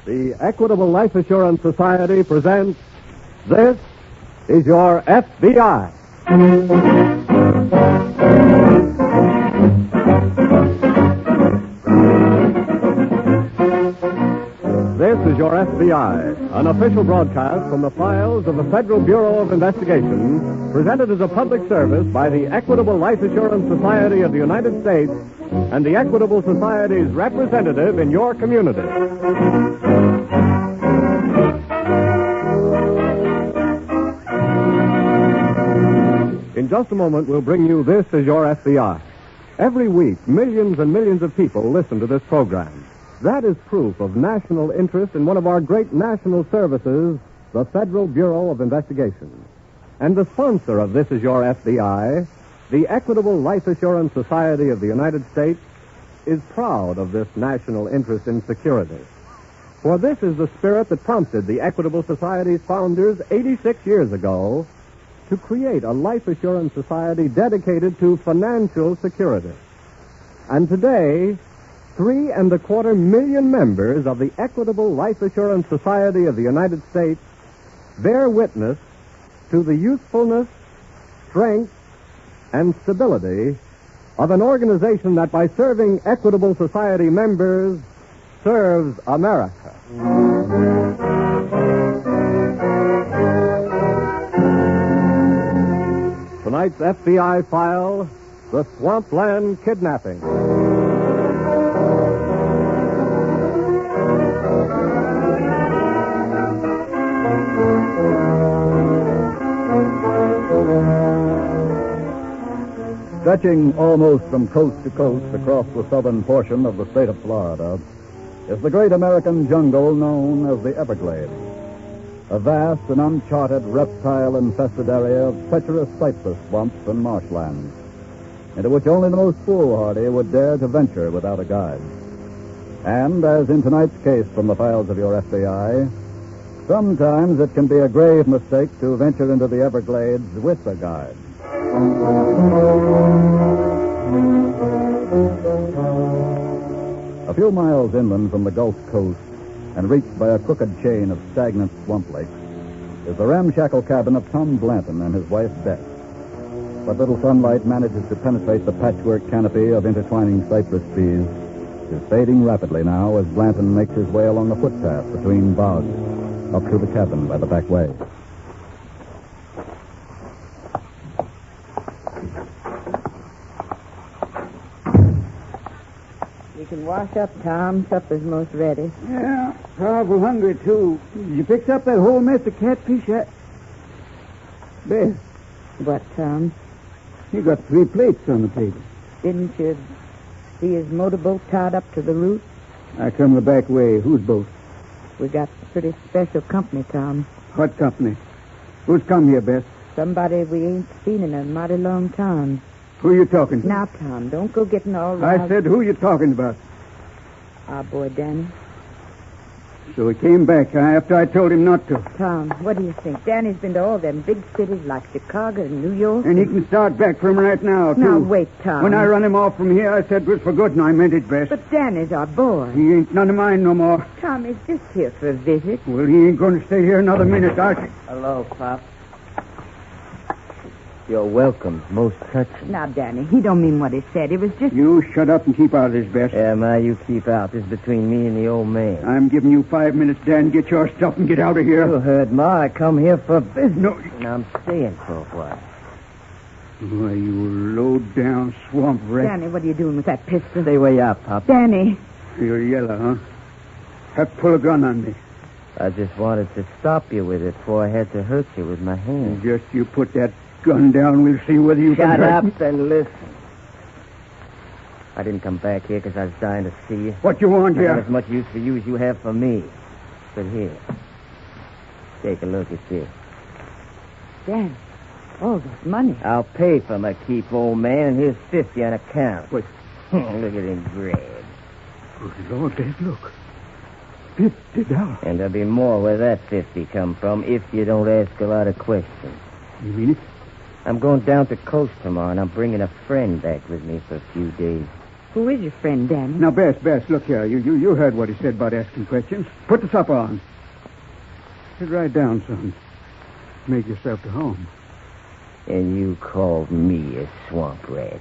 The Equitable Life Assurance Society presents This is Your F.B.I. This is Your F.B.I., an official broadcast from the files of the Federal Bureau of Investigation, presented as a public service by the Equitable Life Assurance Society of the United States and the Equitable Society's representative in your community. In just a moment, we'll bring you This is Your FBI. Every week, millions and millions of people listen to this program. That is proof of national interest in one of our great national services, the Federal Bureau of Investigation. And the sponsor of This is Your FBI, the Equitable Life Assurance Society of the United States, is proud of this national interest in security. For this is the spirit that prompted the Equitable Society's founders 86 years ago to create a life assurance society dedicated to financial security. And today, 3.25 million members of the Equitable Life Assurance Society of the United States bear witness to the usefulness, strength, and stability of an organization that, by serving Equitable Society members, serves America. Tonight's FBI file, the Swampland Kidnapping. Stretching almost from coast to coast across the southern portion of the state of Florida is the great American jungle known as the Everglades, a vast and uncharted reptile-infested area of treacherous cypress swamps and marshlands, into which only the most foolhardy would dare to venture without a guide. And, as in tonight's case from the files of your FBI, sometimes it can be a grave mistake to venture into the Everglades with a guide. A few miles inland from the Gulf Coast and reached by a crooked chain of stagnant swamp lakes is the ramshackle cabin of Tom Blanton and his wife, Beth. But little sunlight manages to penetrate the patchwork canopy of intertwining cypress trees is fading rapidly now as Blanton makes his way along the footpath between bogs up to the cabin by the back way. You can wash up, Tom. Supper's most ready. Yeah, powerful hungry, too. Did you fix up that whole mess of catfish yet? Beth, What, Tom? you got 3 plates on the table. Didn't you see his motorboat tied up to the roof? I come the back way. Whose boat? We got pretty special company, Tom. What company? Who's come here, Beth? Somebody we ain't seen in a mighty long time. Who you talking to? Now, Tom, don't go getting all I riled. said, who you talking about? Our boy, Danny. So he came back, after I told him not to. Tom, what do you think? Danny's been to all them big cities like Chicago and New York. And he can start back from right now, too. Now, wait, Tom. When I run him off from here, I said it was for good, and I meant it, Beth. But Danny's our boy. He ain't none of mine no more. Tom is just here for a visit. Well, he ain't going to stay here another minute, Hello, Pop. You're welcome. Most touching. Now, Danny, he don't mean what he said. It was just... You shut up and keep out of this, Beth. Yeah, Ma, you keep out. This is between me and the old man. I'm giving you 5 minutes, Dan. Get your stuff and get out of here. You heard, Ma. I come here for business. No. And I'm staying for a while. Why, you low-down swamp rat. Danny, what are you doing with that pistol? Stay where you are, Pop. Danny. You're yellow, huh? Have to pull a gun on me. I just wanted to stop you with it before I had to hurt you with my hand. Just you put that gun down. We'll see whether you can Shut hurt up me. and listen. I didn't come back here because I was dying to see you. What you want I have here? as much use for you as you have for me. But here, take a look at this. Danny, all that money. I'll pay for my keep, old man, and here's 50 on account. What? Look at him grab. Good Lord, Dad, look. $50. And there'll be more where that 50 come from if you don't ask a lot of questions. You mean it? I'm going down to coast tomorrow, and I'm bringing a friend back with me for a few days. Who is your friend, Danny? Now, Bess, look here. You heard what he said about asking questions. Put the supper on. Sit right down, son. Make yourself to home. And you called me a swamp rat.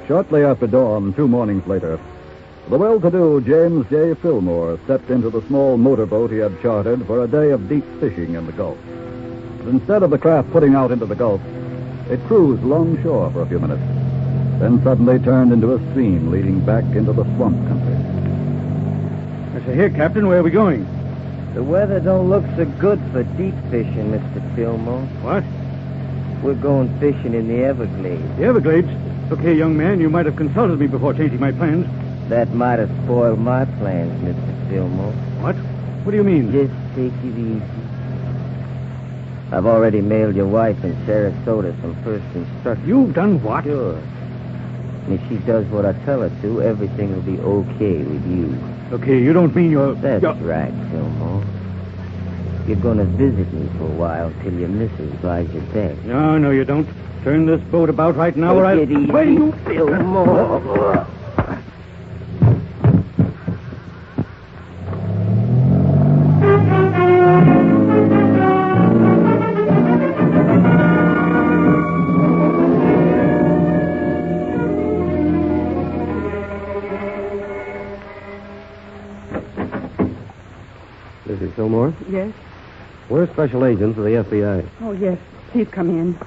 Shortly after dawn, 2 mornings later, the well-to-do James J. Fillmore stepped into the small motorboat he had chartered for a day of deep fishing in the Gulf. But instead of the craft putting out into the Gulf, it cruised longshore for a few minutes, then suddenly turned into a stream leading back into the swamp country. I say, here, Captain, where are we going? The weather don't look so good for deep fishing, Mr. Fillmore. What? We're going fishing in the Everglades. The Everglades? Look here, young man, you might have consulted me before changing my plans. That might have spoiled my plans, Mr. Fillmore. What? What do you mean? Just take it easy. I've already mailed your wife in Sarasota some first instructions. You've done what? Sure. And if she does what I tell her to, everything will be okay with you. Okay, you don't mean you're... That's right, Fillmore. You're going to visit me for a while till your missus buys you back. No, you don't. Turn this boat about right now, or I'll... Take it easy, Wait, you... Fillmore. Mrs. Fillmore? Yes? We're special agents of the F.B.I. Oh, yes. Please come in.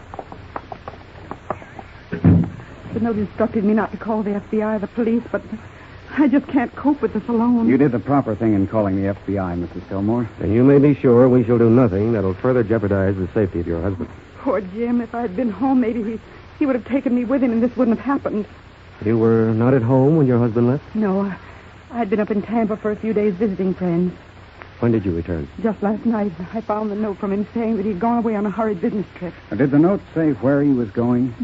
The note instructed me not to call the F.B.I. or the police, but I just can't cope with this alone. You did the proper thing in calling the F.B.I., Mrs. Fillmore. And you may be sure we shall do nothing that'll further jeopardize the safety of your husband. Poor Jim. If I had been home, maybe he would have taken me with him and this wouldn't have happened. You were not at home when your husband left? No, I'd been up in Tampa for a few days visiting friends. When did you return? Just last night, I found the note from him saying that he'd gone away on a hurried business trip. Did the note say where he was going?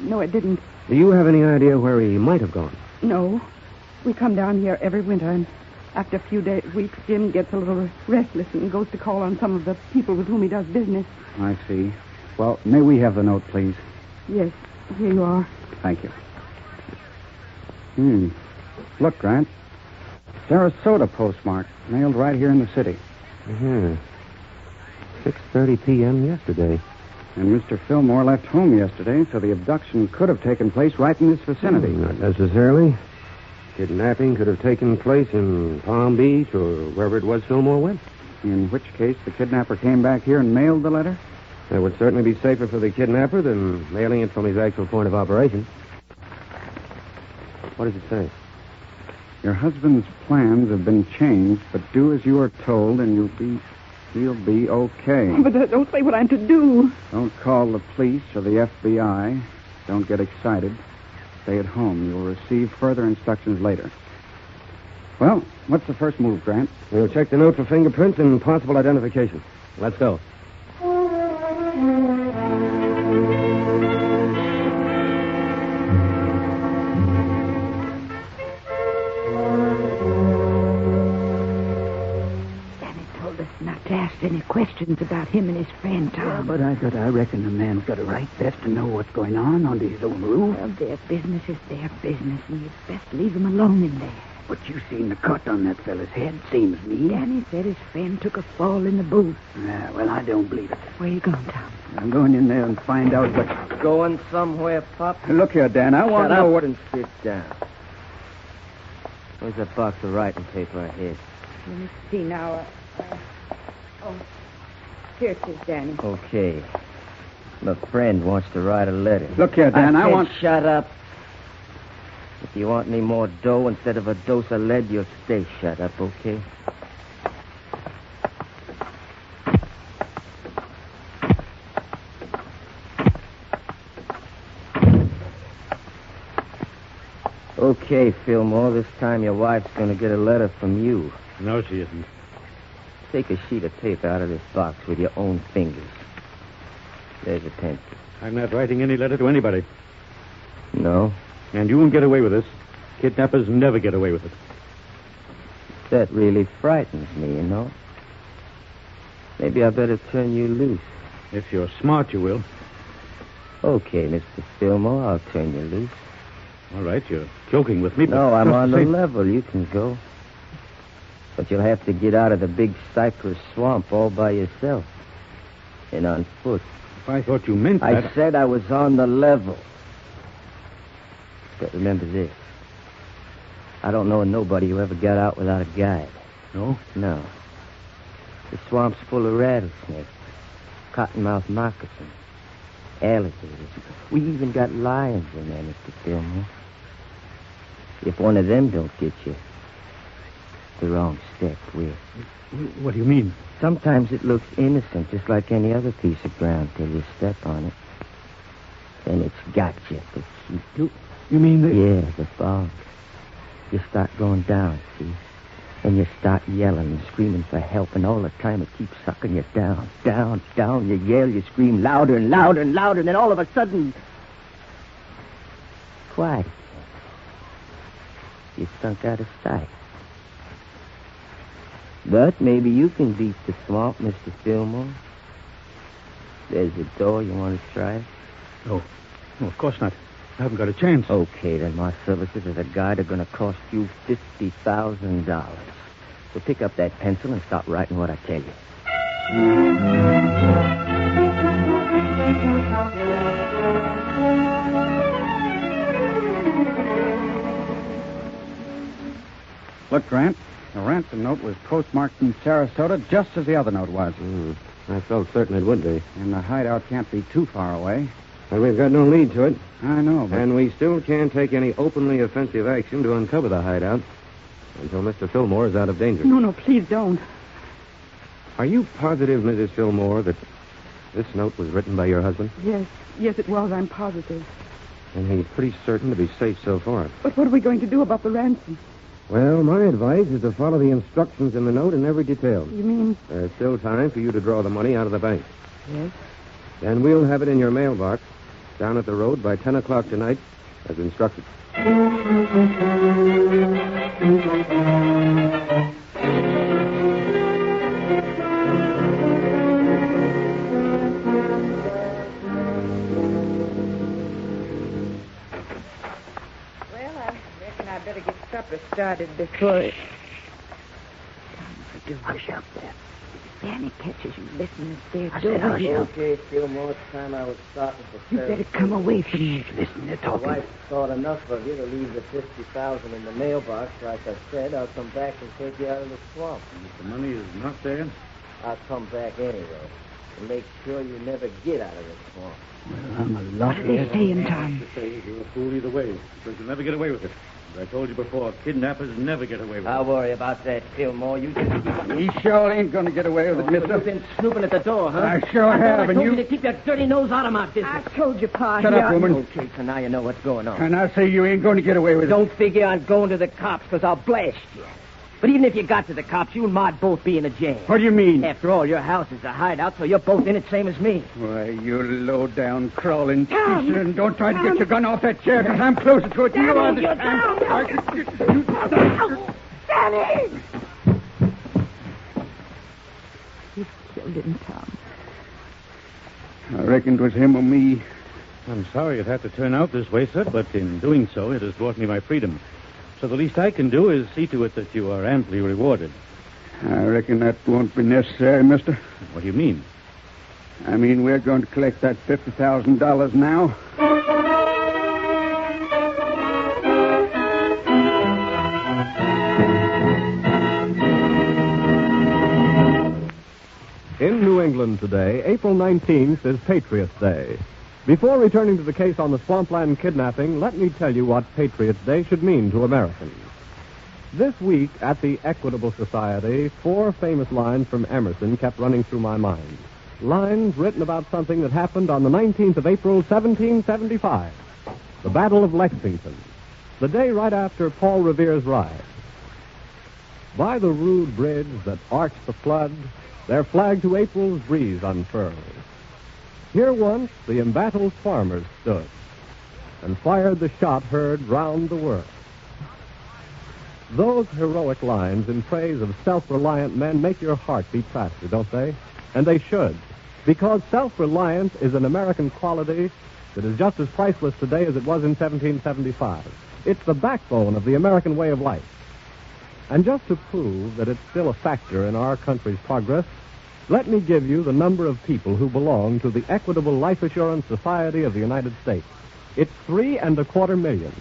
No, it didn't. Do you have any idea where he might have gone? No. We come down here every winter, and after a few weeks, Jim gets a little restless and goes to call on some of the people with whom he does business. I see. Well, may we have the note, please? Yes, here you are. Thank you. Look, Grant. Sarasota postmark, mailed right here in the city. Yeah. 6:30 p.m. yesterday. And Mr. Fillmore left home yesterday, so the abduction could have taken place right in this vicinity. Not necessarily. Kidnapping could have taken place in Palm Beach or wherever it was Fillmore went. In which case, the kidnapper came back here and mailed the letter? That would certainly be safer for the kidnapper than mailing it from his actual point of operation. What does it say? Your husband's plans have been changed, but do as you are told and he'll be okay. But don't say what I'm to do. Don't call the police or the FBI. Don't get excited. Stay at home. You'll receive further instructions later. Well, what's the first move, Grant? We'll check the note for fingerprints and possible identification. Let's go. Not to ask any questions about him and his friend, Tom. Yeah, but I reckon the man's got a right best to know what's going on under his own roof. Well, their business is their business, and you'd best leave them alone in there. But you seen the cut on that fella's head, same as me. Danny said his friend took a fall in the booth. Yeah, well, I don't believe it. Where you going, Tom? I'm going in there and find out what... Going somewhere, Pop? Look here, Dan, I want to know what... and sit down. Where's that box of writing paper I hid? Let me see now. Here it is, Danny. Okay. My friend wants to write a letter. Look here, Dan, I want... Shut up. If you want any more dough instead of a dose of lead, you'll stay shut up, okay? Okay, Fillmore, this time your wife's going to get a letter from you. No, she isn't. Take a sheet of paper out of this box with your own fingers. There's a pencil. I'm not writing any letter to anybody. No? And you won't get away with this. Kidnappers never get away with it. That really frightens me, you know. Maybe I better turn you loose. If you're smart, you will. Okay, Mr. Fillmore, I'll turn you loose. All right, you're joking with me. No, I'm just on the the same- level. You can go. But you'll have to get out of the big cypress swamp all by yourself. And on foot. If I thought you meant I that... said I was on the level. But remember this. I don't know nobody who ever got out without a guide. No? No. The swamp's full of rattlesnakes, cottonmouth moccasins, alligators. We even got lions in there, Mr. Fillmore. If one of them don't get you, the wrong step will. What do you mean? Sometimes it looks innocent, just like any other piece of ground, till you step on it. Then it's got you. You mean that... Yeah, the fog. You start going down, see? And you start yelling and screaming for help, and all the time it keeps sucking you down, down, down. You yell, you scream louder and louder and louder, and then all of a sudden... quiet. You sunk out of sight. But maybe you can beat the swamp, Mr. Fillmore. There's a door. You want to try it? No, of course not. I haven't got a chance. Okay, then my services as a guide are going to cost you $50,000. So pick up that pencil and start writing what I tell you. Look, Grant, the ransom note was postmarked in Sarasota just as the other note was. I felt certain it would be. And the hideout can't be too far away. But we've got no lead to it. I know, but... And we still can't take any openly offensive action to uncover the hideout until Mr. Fillmore is out of danger. No, please don't. Are you positive, Mrs. Fillmore, that this note was written by your husband? Yes, it was. I'm positive. And he's pretty certain to be safe so far. But what are we going to do about the ransom? Well, my advice is to follow the instructions in the note in every detail. You mean... There's still time for you to draw the money out of the bank. Yes. Then we'll have it in your mailbox down at the road by 10 o'clock tonight, as instructed. I better get supper started before it... Hush up there. If Fanny catches you listening to their door... Okay, Fillmore, it's time I was starting for You better come away from me. Listen, they're My talking. wife thought enough of you to leave the $50,000 in the mailbox. Like I said, I'll come back and take you out of the swamp. If the money is not there? I'll come back anyway to make sure you never get out of the swamp. Well, I'm a lot... What are they saying, Tom? You're a fool either way, because you'll never get away with it. As I told you before, kidnappers never get away with it. I'll worry about that, Fillmore. You just keep on... He sure ain't going to get away with it, mister. You've been snooping at the door, huh? I sure have, and I told you... you to keep your dirty nose out of my business. I told you, Pa. Shut up, woman. Okay, so now you know what's going on. And I say you ain't going to get away with it. Don't figure on going to the cops, because I'll blast you. But even if you got to the cops, you and Maud both be in a jail. What do you mean? After all, your house is a hideout, so you're both in it, same as me. Why, you low-down, crawling teaser, and don't try to get your gun off that chair, because I'm closer to it than you are this time. Danny! You killed him, Tom. I reckon it was him or me. I'm sorry it had to turn out this way, sir, but in doing so, it has brought me my freedom. So the least I can do is see to it that you are amply rewarded. I reckon that won't be necessary, mister. What do you mean? I mean, we're going to collect that $50,000 now. In New England today, April 19th is Patriots' Day. Before returning to the case on the Swampland kidnapping, let me tell you what Patriots' Day should mean to Americans. This week at the Equitable Society, 4 famous lines from Emerson kept running through my mind. Lines written about something that happened on the 19th of April, 1775. The Battle of Lexington. The day right after Paul Revere's ride. By the rude bridge that arched the flood, their flag to April's breeze unfurled. Here once the embattled farmers stood and fired the shot heard round the world. Those heroic lines in praise of self-reliant men make your heart beat faster, don't they? And they should, because self-reliance is an American quality that is just as priceless today as it was in 1775. It's the backbone of the American way of life. And just to prove that it's still a factor in our country's progress, let me give you the number of people who belong to the Equitable Life Assurance Society of the United States. It's 3.25 million.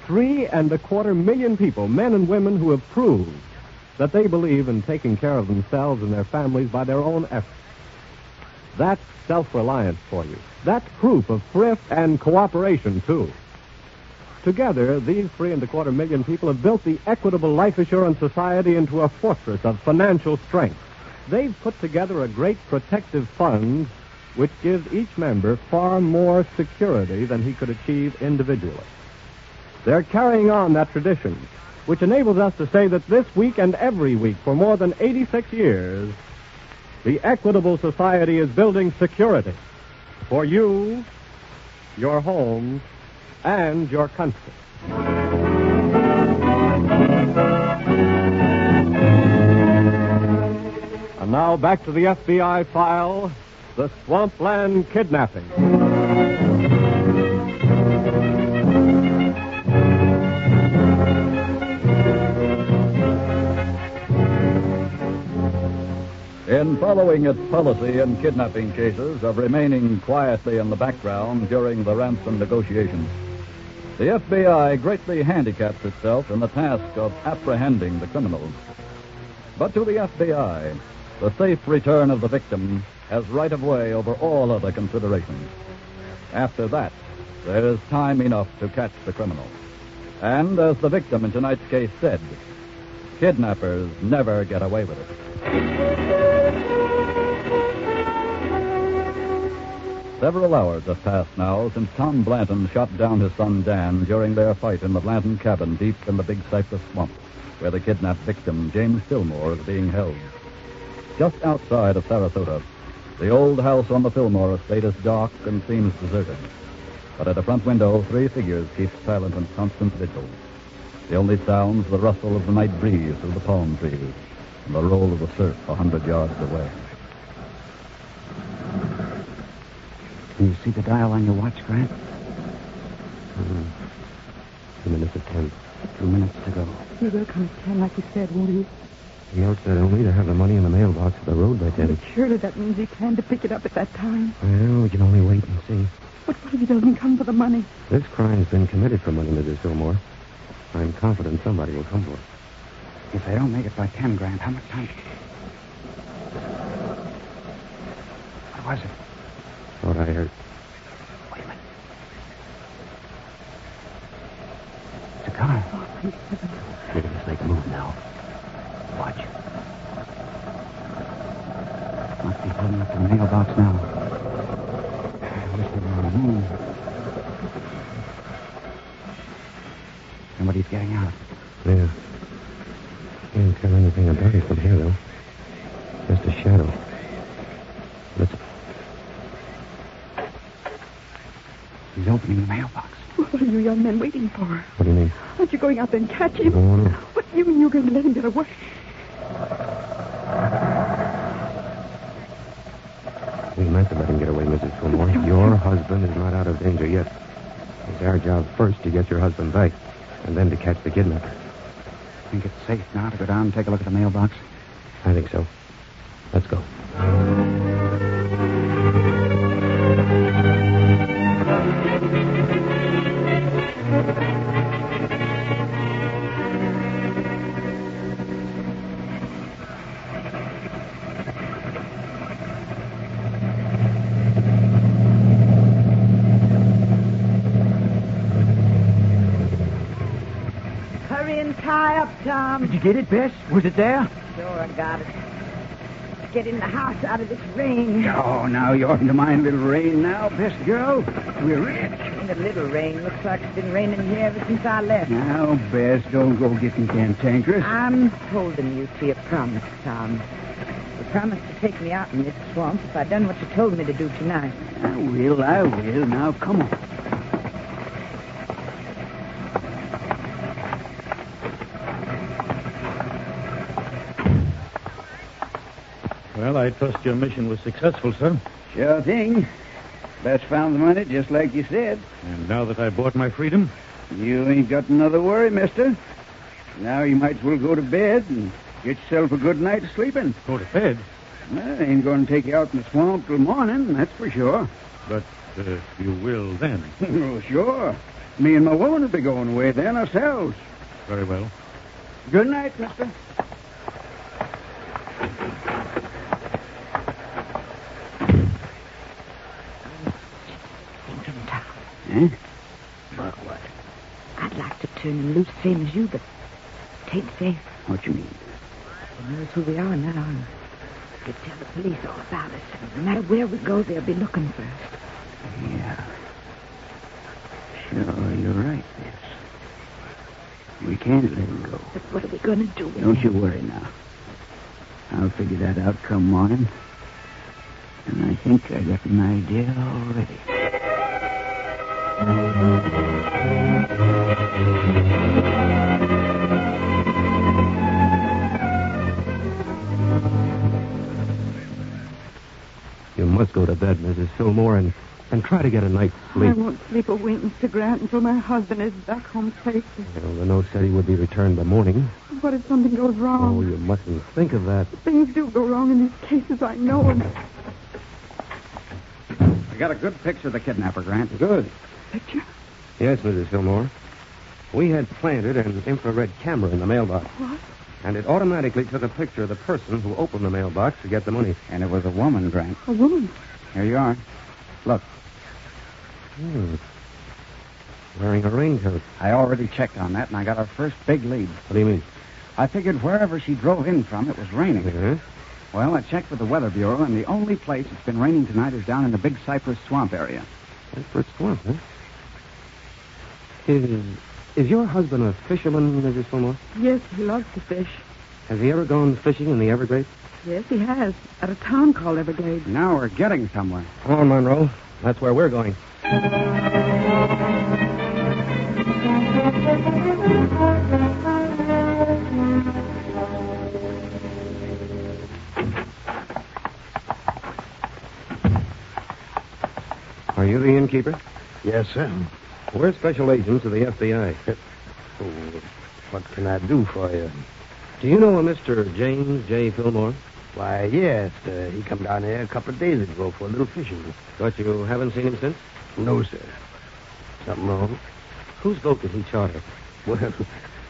3.25 million people, men and women, who have proved that they believe in taking care of themselves and their families by their own efforts. That's self-reliance for you. That's proof of thrift and cooperation, too. Together, these 3.25 million people have built the Equitable Life Assurance Society into a fortress of financial strength. They've put together a great protective fund which gives each member far more security than he could achieve individually. They're carrying on that tradition, which enables us to say that this week and every week for more than 86 years, the Equitable Society is building security for you, your home, and your country. And now back to the FBI file, the Swampland Kidnapping. In following its policy in kidnapping cases of remaining quietly in the background during the ransom negotiations, the FBI greatly handicaps itself in the task of apprehending the criminals. But to the FBI, the safe return of the victim has right of way over all other considerations. After that, there is time enough to catch the criminal. And as the victim in tonight's case said, kidnappers never get away with it. Several hours have passed now since Tom Blanton shot down his son Dan during their fight in the Blanton cabin deep in the Big Cypress Swamp, where the kidnapped victim, James Fillmore, is being held. Just outside of Sarasota, the old house on the Fillmore estate is dark and seems deserted. But at a front window, 3 figures keep silent and constant vigil. The only sounds the rustle of the night breeze through the palm trees and the roll of the surf 100 yards away. Can you see the dial on your watch, Grant? 2 minutes of 10. 2 minutes to go. You will come at 10 like you said, won't you? The note said only to have the money in the mailbox at the road by 10. But surely that means he planned to pick it up at that time. Well, we can only wait and see. But what if he doesn't come for the money? This crime's been committed for money, Mrs. Fillmore. I'm confident somebody will come for it. If they don't make it by 10, Grant, how much time? What was it? Thought I heard. Wait a minute. It's a car. Oh, thank heaven. Look at this make a move now. Watch. Must be pulling up to the mailbox now. I wish they were on the move. Somebody's getting out. Yeah. Can't tell anything about it from here, though. Just a shadow. Listen. He's opening the mailbox. What are you young men waiting for? What do you mean? Aren't you going out there and catch him? Oh, no. What, you mean you're going to let him get away? We meant to let him get away, Mrs. Fillmore. Your husband is not out of danger yet. It's our job first to get your husband back, and then to catch the kidnapper. Think it's safe now to go down and take a look at the mailbox? I think so. Let's go. Hurry and tie up, Tom. Did you get it, Bess? Was it there? Sure, I got it. Get in the house out of this rain. Oh, now you oughtn't to mind a little rain now, Bess girl. We're rich. And a little rain. Looks like it's been raining here ever since I left. Now, Bess, don't go getting cantankerous. I'm holding you to your promise, Tom. You promised to take me out in this swamp if I'd done what you told me to do tonight. I will. Now, come on. Well, I trust your mission was successful, sir. Sure thing. Bess found the money just like you said. And now that I bought my freedom, You ain't got another worry, mister. Now you might as well go to bed and get yourself a good night's sleeping. go to bed. Well, I ain't going to take you out in the swamp till morning, that's for sure. But you will then. Oh, sure. Me and my woman will be going away then ourselves. Very well. Good night, mister. Thinking, Tom. Eh? But what? I'd like to turn him loose same as you, but it ain't safe. What you mean? He knows who we are now, and could tell the police all about us. No matter where we go, they'll be looking for us. Yeah. Sure, you're right, Bess. We can't let him go. But what are we going to do with Don't him? you worry now. I'll figure that out come morning. And I think I got an idea already. You must go to bed, Mrs. Fillmore, and try to get a night's I sleep. won't sleep a wink, Mr. Grant, until my husband is back home safely. Well, the note said he would be returned by morning. What if something goes wrong? Oh, you mustn't think of that. Things do go wrong in these cases, I know. And I got a good picture of the kidnapper, Grant. Good. picture? Yes, Mrs. Fillmore. We had planted an infrared camera in the mailbox. What? And it automatically took a picture of the person who opened the mailbox to get the money. And it was a woman, Grant. A woman? Here you are. Look, Wearing a raincoat. I already checked on that, and I got our first big lead. What do you mean? I figured wherever she drove in from, it was raining. Uh-huh. Well, I checked with the Weather Bureau, and the only place it's been raining tonight is down in the Big Cypress Swamp area. Cypress Swamp, huh? Is your husband a fisherman, Mrs. Fillmore? Yes, he loves to fish. Has he ever gone fishing in the Everglades? Yes, he has. At a town called Everglades. Now we're getting somewhere. Come on, Monroe. That's where we're going. Are you the innkeeper? Yes, sir. We're special agents of the F.B.I. Oh, what can I do for you? Do you know a Mr. James J. Fillmore? Why, yes. He come down here a couple of days ago for a little fishing. But you haven't seen him since? No, sir. Something wrong? Whose boat did he charter? Well,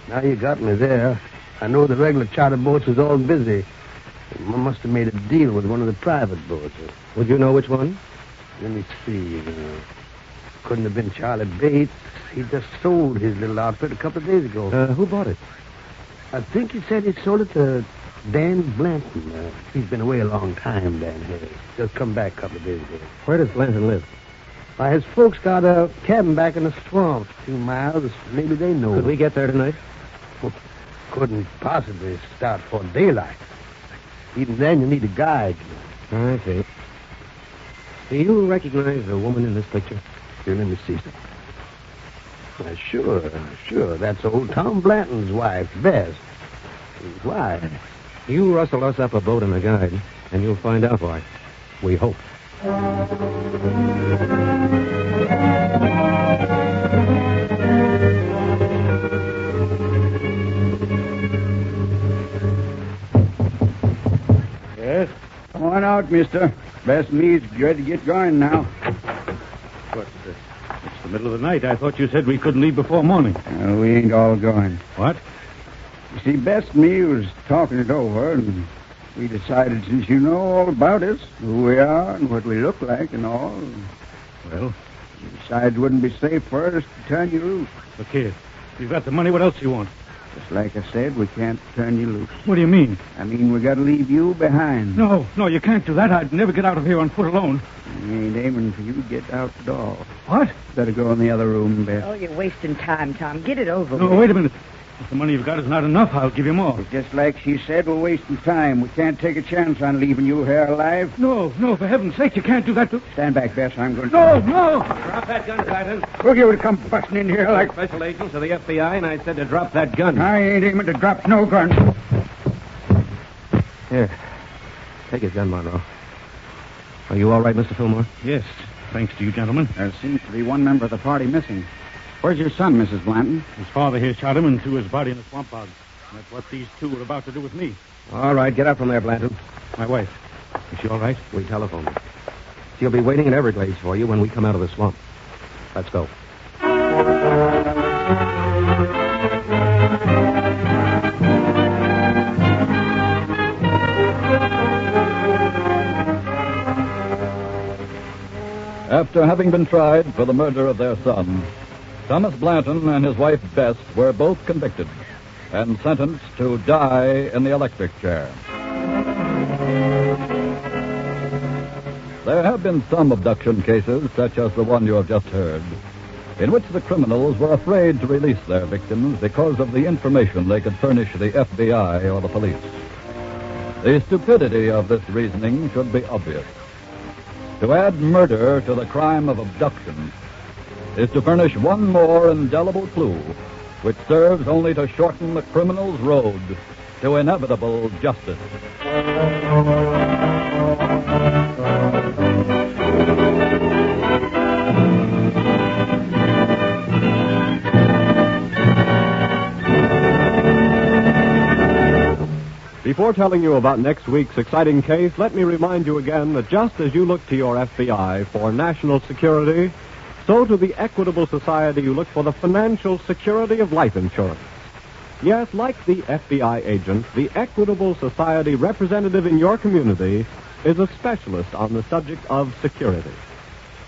now you got me there. I know the regular charter boats is all busy. He must have made a deal with one of the private boats. Would you know which one? Let me see. Couldn't have been Charlie Bates. He just sold his little outfit a couple of days ago. Who bought it? I think he said he sold it to Dan Blanton. He's been away a long time, Dan has. Just come back a couple of days ago. Where does Blanton live? Why, his folks got a cabin back in the swamp, a few miles. Maybe they know. Could we get there tonight? Couldn't possibly start for daylight. Even then, you need a guide. I see. Do you recognize the woman in this picture? Here, let me see. Why, sure. That's old Tom Blanton's wife, Bess. Why? You rustle us up a boat and a guide, and you'll find out why. We hope. Yes? Come on out, mister. Bess and me's ready to get going now. But it's the middle of the night. I thought you said we couldn't leave before morning. We ain't all going. What? You see, Bess and me was talking it over, and we decided since you know all about us, who we are and what we look like and all, Well, we decided it wouldn't be safe for us to turn you loose. look here. You've got the money. What else do you want? Just like I said, we can't turn you loose. What do you mean? I mean, we got to leave you behind. No, you can't do that. I'd never get out of here on foot alone. We ain't aiming for you to get out the door. What? Better go in the other room, Bess. Oh, you're wasting time, Tom. Get it over No, with. wait a minute. If the money you've got is not enough, I'll give you more. It's just like she said, we're wasting time. We can't take a chance on leaving you here alive. No, for heaven's sake, you can't do that to... Stand back, Bess. I'm going to... No! Drop that gun, Blanton. Look, you would come busting in here like... Special agents of the F.B.I., and I said to drop that gun. I ain't aiming to drop no gun. Here. Take his gun, Monroe. Are you all right, Mr. Fillmore? Yes, thanks to you, gentlemen. There seems to be one member of the party missing. Where's your son, Mrs. Blanton? His father here shot him and threw his body in a swamp bog. That's what these two were about to do with me. All right, get up from there, Blanton. My wife. Is she all right? We telephoned her. She'll be waiting in Everglades for you when we come out of the swamp. Let's go. After having been tried for the murder of their son, Thomas Blanton and his wife Bess were both convicted and sentenced to die in the electric chair. There have been some abduction cases, such as the one you have just heard, in which the criminals were afraid to release their victims because of the information they could furnish the F.B.I. or the police. The stupidity of this reasoning should be obvious. To add murder to the crime of abduction is to furnish one more indelible clue, which serves only to shorten the criminal's road to inevitable justice. Before telling you about next week's exciting case, let me remind you again that just as you look to your FBI for national security, so to the Equitable Society you look for the financial security of life insurance. Yes, like the FBI agent, the Equitable Society representative in your community is a specialist on the subject of security.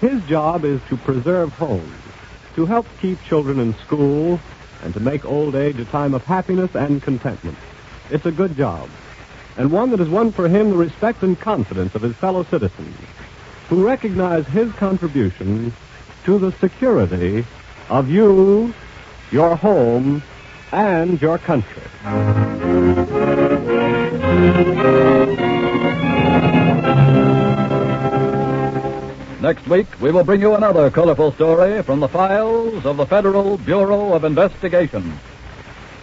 His job is to preserve homes, to help keep children in school, and to make old age a time of happiness and contentment. It's a good job, and one that has won for him the respect and confidence of his fellow citizens, who recognize his contribution to the security of you, your home, and your country. Next week, we will bring you another colorful story from the files of the Federal Bureau of Investigation.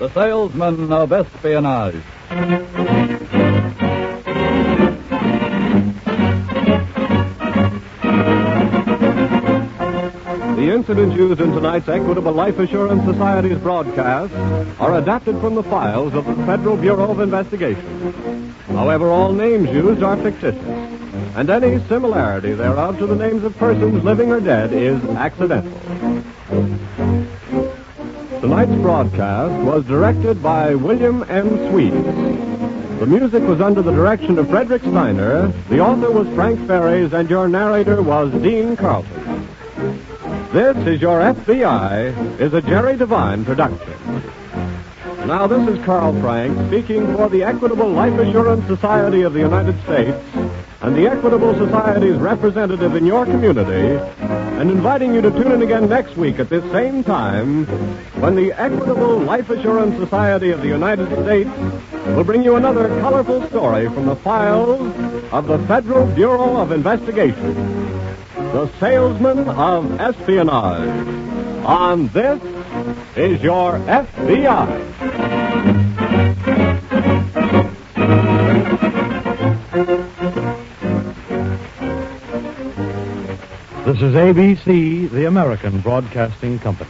The Salesman of Espionage. The incidents used in tonight's Equitable Life Assurance Society's broadcast are adapted from the files of the Federal Bureau of Investigation. However, all names used are fictitious, and any similarity thereof to the names of persons living or dead is accidental. Tonight's broadcast was directed by William M. Sweet. The music was under the direction of Frederick Steiner. The author was Frank Ferries, and your narrator was Dean Carlton. This is Your FBI is a Jerry Devine production. Now, this is Carl Frank speaking for the Equitable Life Assurance Society of the United States and the Equitable Society's representative in your community, and inviting you to tune in again next week at this same time when the Equitable Life Assurance Society of the United States will bring you another colorful story from the files of the Federal Bureau of Investigation, The Salesman of Espionage. On This is Your FBI. This is ABC, the American Broadcasting Company.